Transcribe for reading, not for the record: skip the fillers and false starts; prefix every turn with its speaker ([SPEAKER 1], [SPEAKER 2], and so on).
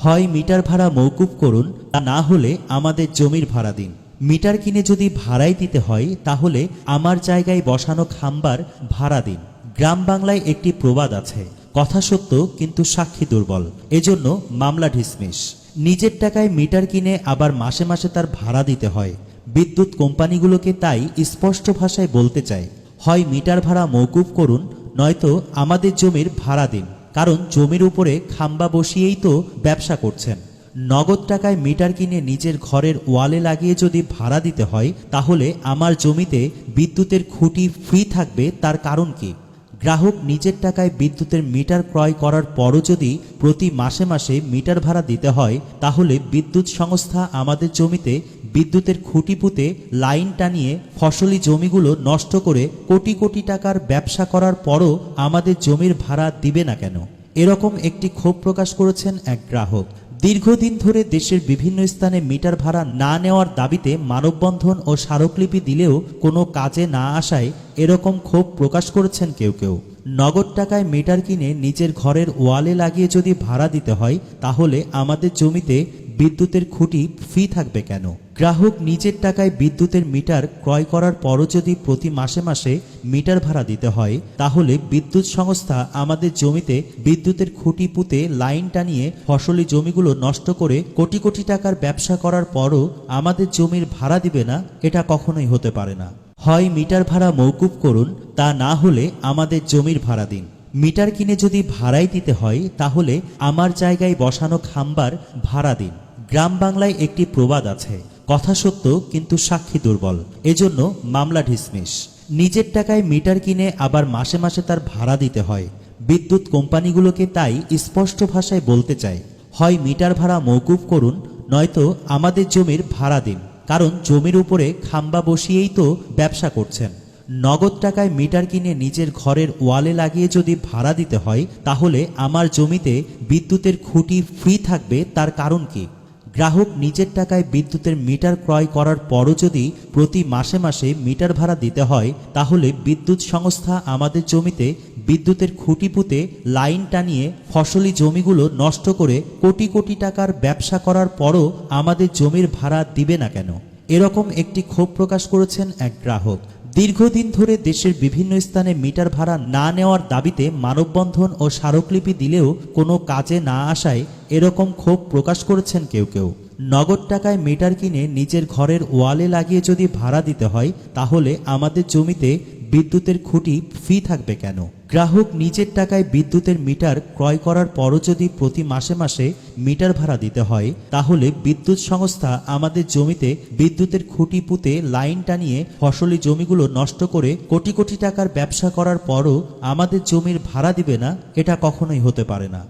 [SPEAKER 1] হয় মিটার ভাড়া মওকুফ করুন, তা না হলে আমাদের জমির ভাড়া দিন। মিটার কিনে যদি ভাড়াই দিতে হয় তাহলে আমার জায়গায় বসানো খাম্বার ভাড়া দিন। গ্রাম বাংলায় একটি প্রবাদ আছে, কথা সত্য কিন্তু সাক্ষী দুর্বল, এজন্য মামলা ডিসমিস। নিজের টাকায় মিটার কিনে আবার মাসে মাসে তার ভাড়া দিতে হয়। বিদ্যুৎ কোম্পানিগুলোকে তাই স্পষ্ট ভাষায় বলতে চাই, হয় মিটার ভাড়া মওকুফ করুন, নয়তো আমাদের জমির ভাড়া দিন। কারণ জমির উপরে খাম্বা বসিয়েই তো ব্যবসা করছেন। নগদ টাকায় মিটার কিনে নিজের ঘরের ওয়ালে লাগিয়ে যদি ভাড়া দিতে হয় তাহলে আমার জমিতে বিদ্যুতের খুঁটি ফ্রি থাকবে, তার কারণ কি? গ্রাহক নিজের টাকায় বিদ্যুতের মিটার ক্রয় করার পরও যদি প্রতি মাসে মাসে মিটার ভাড়া দিতে হয় তাহলে বিদ্যুৎ সংস্থা আমাদের জমিতে বিদ্যুতের খুঁটি পুঁতে লাইন টানিয়ে ফসলি জমিগুলো নষ্ট করে কোটি কোটি টাকার ব্যবসা করার পরও আমাদের জমির ভাড়া দিবে না কেন? এরকম একটি ক্ষোভ প্রকাশ করেছেন এক গ্রাহক। দীর্ঘদিন ধরে দেশের বিভিন্ন স্থানে মিটার ভাড়া না নেওয়ার দাবিতে মানববন্ধন ও স্মারকলিপি দিলেও কোনো কাজে না আসায় এরকম ক্ষোভ প্রকাশ করেছেন কেউ কেউ। নগদ টাকায় মিটার কিনে নিজের ঘরের ওয়ালে লাগিয়ে যদি ভাড়া দিতে হয় তাহলে আমাদের জমিতে বিদ্যুতের খুঁটি ফ্রি থাকবে কেন? গ্রাহক নিজের টাকায় বিদ্যুতের মিটার ক্রয় করার পরও যদি প্রতি মাসে মাসে মিটার ভাড়া দিতে হয় তাহলে বিদ্যুৎ সংস্থা আমাদের জমিতে বিদ্যুতের খুঁটি পুঁতে লাইন টানিয়ে ফসলি জমিগুলো নষ্ট করে কোটি কোটি টাকার ব্যবসা করার পরও আমাদের জমির ভাড়া দিবে না, এটা কখনোই হতে পারে না। হয় মিটার ভাড়া মওকুফ করুন, তা না হলে আমাদের জমির ভাড়া দিন। মিটার কিনে যদি ভাড়াই দিতে হয় তাহলে আমার জায়গায় বসানো খাম্বার ভাড়া দিন। গ্রাম বাংলায় একটি প্রবাদ আছে, কথা সত্য কিন্তু সাক্ষী দুর্বল, এজন্য মামলা ডিসমিস। নিজের টাকায় মিটার কিনে আবার মাসে মাসে তার ভাড়া দিতে হয়। বিদ্যুৎ কোম্পানিগুলোকে তাই স্পষ্ট ভাষায় বলতে চাই, হয় মিটার ভাড়া মওকুফ করুন, নয়তো আমাদের জমির ভাড়া দিন। কারণ জমির উপরে খাম্বা বসিয়েই তো ব্যবসা করছেন। নগদ টাকায় মিটার কিনে নিজের ঘরের ওয়ালে লাগিয়ে যদি ভাড়া দিতে হয় তাহলে আমার জমিতে বিদ্যুতের খুঁটি ফ্রি থাকবে, তার কারণ কি? গ্রাহক নিজের টাকায় বিদ্যুতের মিটার ক্রয় করার পরও যদি প্রতি মাসে মাসে মিটার ভাড়া দিতে হয় তাহলে বিদ্যুৎ সংস্থা আমাদের জমিতে বিদ্যুতের খুঁটি পুঁতে লাইন টানিয়ে ফসলি জমিগুলো নষ্ট করে কোটি কোটি টাকার ব্যবসা করার পরও আমাদের জমির ভাড়া দিবে না কেন? এরকম একটি ক্ষোভ প্রকাশ করেছেন এক গ্রাহক। দীর্ঘদিন ধরে দেশের বিভিন্ন স্থানে মিটার ভাড়া না নেওয়ার দাবিতে মানববন্ধন ও স্মারকলিপি দিলেও কোনো কাজে না আসায় এরকম ক্ষোভ প্রকাশ করেছেন কেউ কেউ। নগদ টাকায় মিটার কিনে নিজের ঘরের ওয়ালে লাগিয়ে যদি ভাড়া দিতে হয় তাহলে আমাদের জমিতে বিদ্যুতের খুঁটি ফ্রি থাকবে কেন? গ্রাহক নিজের টাকায় বিদ্যুতের মিটার ক্রয় করার পরও যদি প্রতি মাসে মাসে মিটার ভাড়া দিতে হয় তাহলে বিদ্যুৎ সংস্থা আমাদের জমিতে বিদ্যুতের খুঁটি পুঁতে লাইন টানিয়ে ফসলি জমিগুলো নষ্ট করে কোটি কোটি টাকার ব্যবসা করার পরও আমাদের জমির ভাড়া দিবে না, এটা কখনোই হতে পারে না।